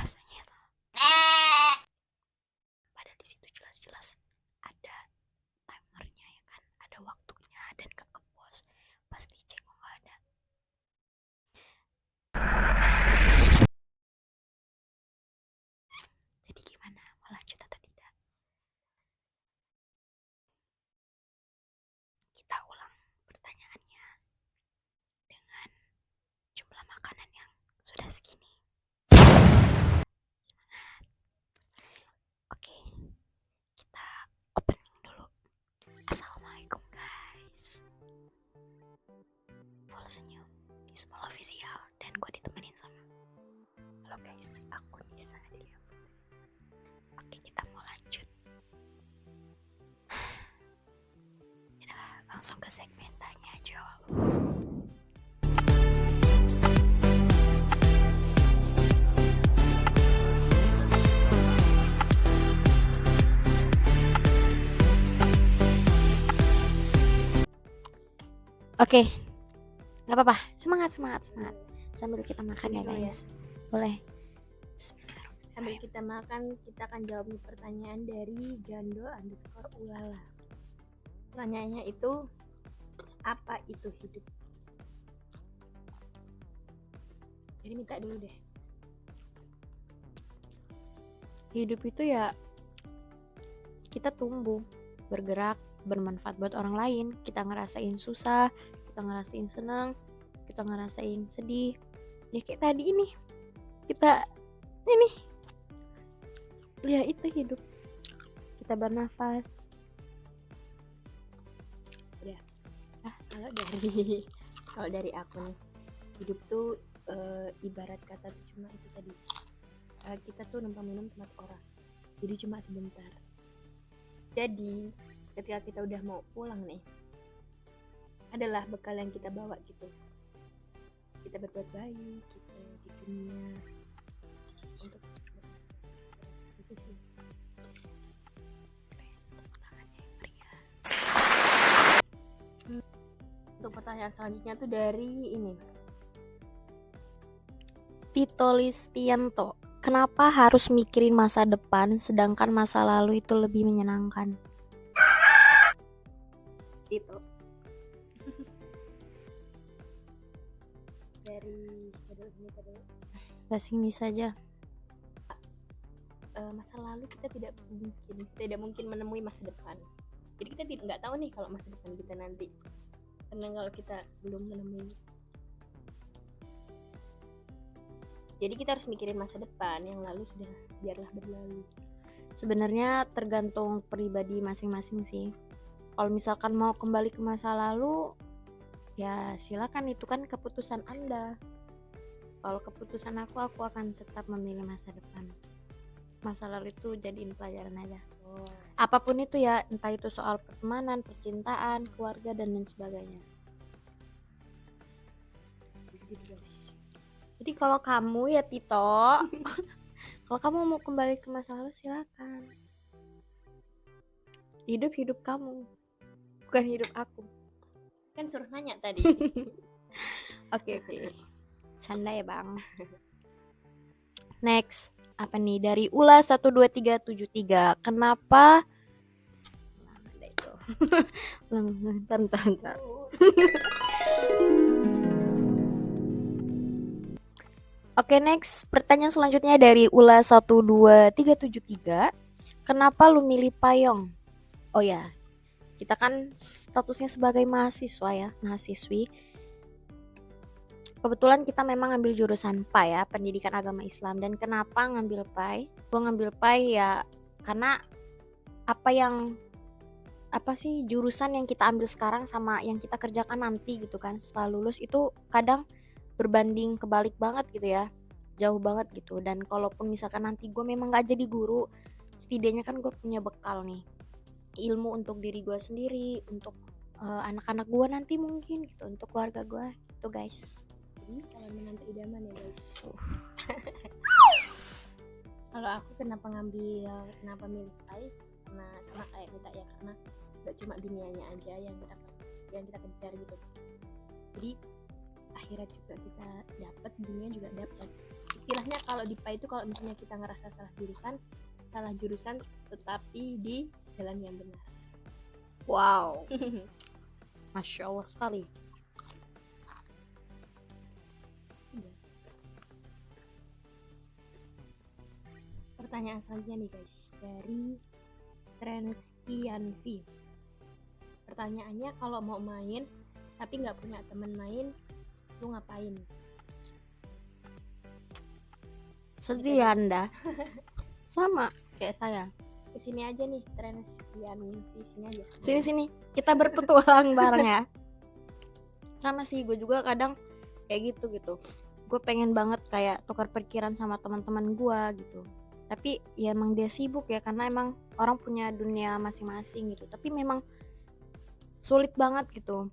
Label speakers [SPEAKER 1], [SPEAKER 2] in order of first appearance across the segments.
[SPEAKER 1] rasanya itu. Padahal di situ jelas-jelas ada timernya ya kan, ada waktunya dan gak kepos. Pas dicek kok gak ada. Jadi gimana, mau lanjut atau tidak? Kita ulang pertanyaannya dengan jumlah makanan yang sudah segini. Oke, kita opening dulu. Assalamualaikum guys. Full senyum di Small Official dan gue ditemenin sama halo guys, aku Nisa Adelia Putri. Oke, kita mau lanjut. Yaudah, langsung ke segmen tanya jawab. Oke, nggak apa-apa, semangat sambil kita makan ya guys. Boleh.
[SPEAKER 2] Sambil kita makan, kita akan jawab nih pertanyaan dari Gando_ulala. Pertanyaannya itu, apa itu hidup? Jadi minta dulu deh.
[SPEAKER 1] Hidup itu ya kita tumbuh, bergerak, bermanfaat buat orang lain. Kita ngerasain susah, kita ngerasain senang, kita ngerasain sedih. Ya kayak tadi ini, kita ini, ya itu hidup. Kita bernafas.
[SPEAKER 2] Udah. Kalau dari aku nih, hidup tuh ibarat kata tuh cuma itu tadi. Kita tuh numpang minum tempat orang. Jadi cuma sebentar. Jadi ketika kita udah mau pulang nih, adalah bekal yang kita bawa gitu. Kita berbuat baik gitu di dunia untuk itu sih. Untuk pertanyaan selanjutnya tuh dari ini,
[SPEAKER 1] Tito Listianto. Kenapa harus mikirin masa depan sedangkan masa lalu itu lebih menyenangkan?
[SPEAKER 2] Tito. Dari
[SPEAKER 1] Bahasa Inggris saja.
[SPEAKER 2] Masa lalu kita tidak mungkin menemui masa depan. Jadi kita nggak tahu nih kalau masa depan kita nanti. Karena kalau kita belum menemui. Jadi kita harus mikirin masa depan, yang lalu sudah biarlah berlalu.
[SPEAKER 1] Sebenarnya tergantung pribadi masing-masing sih. Kalau misalkan mau kembali ke masa lalu, ya silakan, itu kan keputusan Anda. Kalau keputusan aku akan tetap memilih masa depan. Masa lalu itu jadiin pelajaran aja. Apapun itu ya, entah itu soal pertemanan, percintaan, keluarga, dan lain sebagainya. Jadi kalau kamu ya Tito, kalau kamu mau kembali ke masa lalu silakan. Hidup kamu, bukan hidup aku.
[SPEAKER 2] Kan suruh nanya tadi.
[SPEAKER 1] Oke. Canda ya bang. Next, apa nih dari Ula 12373. Kenapa? Ada itu. Bentar. Oke, next. Pertanyaan selanjutnya dari Ula 12373. Kenapa lu milih payung? Oh ya, kita kan statusnya sebagai mahasiswa ya, mahasiswi. Kebetulan kita memang ngambil jurusan PAI ya, Pendidikan Agama Islam. Dan kenapa ngambil PAI? Gue ngambil PAI ya karena apa sih jurusan yang kita ambil sekarang sama yang kita kerjakan nanti gitu kan setelah lulus itu kadang berbanding kebalik banget gitu ya, jauh banget gitu. Dan kalaupun misalkan nanti gue memang gak jadi guru, setidaknya kan gue punya bekal nih, ilmu untuk diri gue sendiri, untuk anak-anak gue nanti mungkin gitu, untuk keluarga gue gitu guys.
[SPEAKER 2] Jadi calon menantu idaman ya guys. Kalau aku kenapa milih PAI, karena sama kayak Mita ya, karena gak cuma dunianya aja yang kita kejar gitu. Jadi akhirat juga kita dapat, dunia juga dapat. istilahnya kalau di PA itu kalau misalnya kita ngerasa salah jurusan tetapi di jalan yang benar.
[SPEAKER 1] Wow, Masya Allah sekali.
[SPEAKER 2] Pertanyaan selanjutnya nih guys, dari Trenskianvi. Pertanyaannya, kalau mau main tapi nggak punya temen main, lu ngapain?
[SPEAKER 1] Sedih Anda. Sama kayak saya.
[SPEAKER 2] Kesini aja nih, Trenskianvi, sini aja.
[SPEAKER 1] Sini kita berpetualang bareng ya. Sama sih, gue juga kadang kayak gitu. Gue pengen banget kayak tukar pikiran sama teman-teman gue gitu. Tapi ya emang dia sibuk ya, karena emang orang punya dunia masing-masing gitu. Tapi memang sulit banget gitu.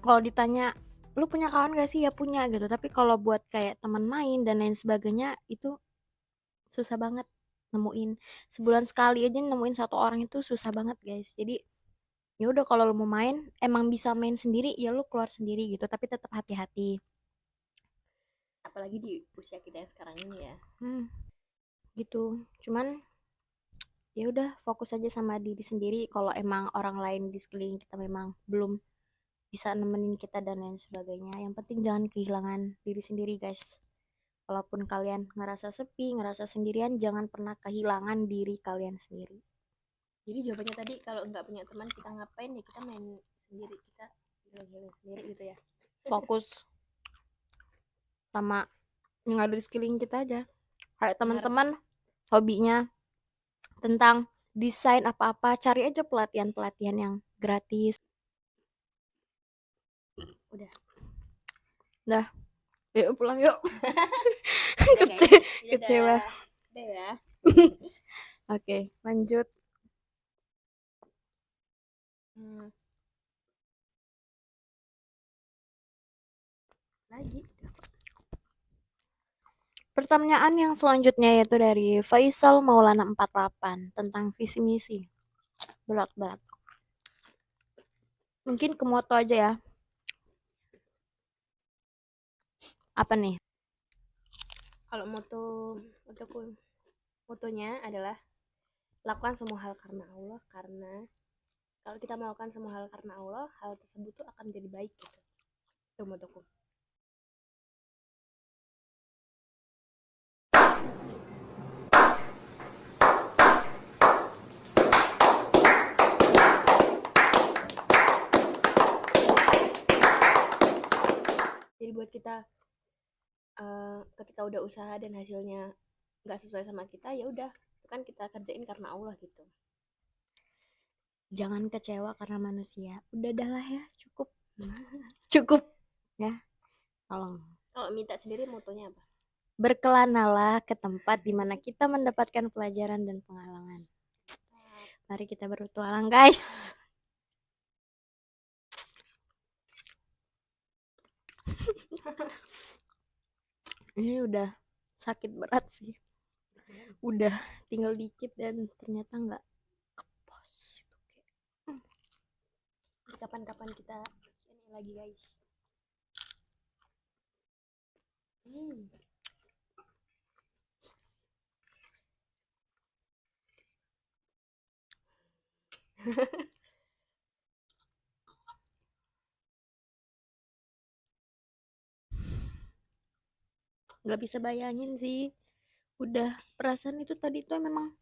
[SPEAKER 1] Kalau ditanya, lu punya kawan gak sih? Ya punya gitu. Tapi kalau buat kayak teman main dan lain sebagainya, itu susah banget nemuin. Sebulan sekali aja nemuin satu orang itu susah banget guys. Jadi ya udah, kalau lu mau main emang bisa main sendiri ya lu keluar sendiri gitu, tapi tetap hati-hati.
[SPEAKER 2] Apalagi di usia kita yang sekarang ini ya.
[SPEAKER 1] Gitu. Cuman ya udah, fokus aja sama diri sendiri. Kalau emang orang lain di sekeliling kita memang belum bisa nemenin kita dan lain sebagainya, yang penting jangan kehilangan diri sendiri guys. Walaupun kalian ngerasa sepi, ngerasa sendirian, jangan pernah kehilangan diri kalian sendiri.
[SPEAKER 2] Jadi jawabannya tadi, kalau nggak punya teman kita ngapain ya, kita main sendiri, kita healing sendiri gitu ya.
[SPEAKER 1] Fokus sama yang ada di sekeliling kita aja. Kayak teman-teman hobinya tentang desain apa-apa, cari aja pelatihan-pelatihan yang gratis. Udah, yuk pulang yuk. Kecewa.
[SPEAKER 2] Udah ya.
[SPEAKER 1] Oke, lanjut.
[SPEAKER 2] Lagi.
[SPEAKER 1] Pertanyaan yang selanjutnya yaitu dari Faisal Maulana 48 tentang visi misi. Berat. Mungkin ke moto aja ya. Apa nih?
[SPEAKER 2] Kalau motonya adalah lakukan semua hal karena Allah, karena kalau kita melakukan semua hal karena Allah, hal tersebut tuh akan jadi baik gitu. Itu motoku. Jadi buat kita ketika udah usaha dan hasilnya nggak sesuai sama kita, ya udah, itu kan kita kerjain karena Allah gitu.
[SPEAKER 1] Jangan kecewa karena manusia. Udah dah lah ya, cukup ya. Tolong.
[SPEAKER 2] Kalau minta sendiri motonya apa?
[SPEAKER 1] Berkelanalah ke tempat di mana kita mendapatkan pelajaran dan pengalaman. Mari kita berpetualang guys. Ini udah sakit berat sih. Udah tinggal dikit dan ternyata nggak kepos.
[SPEAKER 2] Kapan-kapan kita ini lagi guys.
[SPEAKER 1] Nggak bisa bayangin sih. Udah perasaan itu tadi tuh memang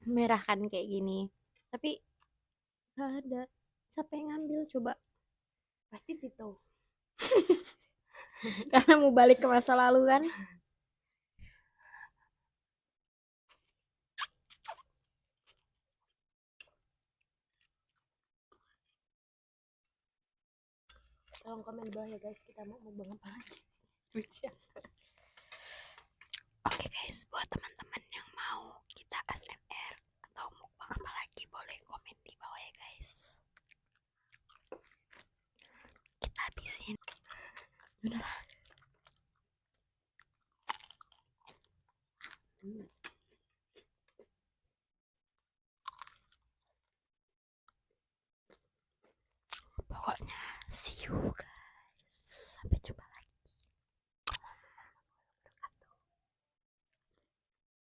[SPEAKER 1] merah kan kayak gini. Tapi nggak ada. Siapa yang ngambil coba?
[SPEAKER 2] Pasti Tito.
[SPEAKER 1] Karena mau balik ke masa lalu kan.
[SPEAKER 2] Tolong komen di bawah ya guys, kita mau mukbang apa lagi.
[SPEAKER 1] Oke guys, buat teman-teman yang mau kita ASMR atau mukbang apa lagi, boleh komen di bawah ya guys. Kita habisin. Udahlah. Pokoknya see you guys.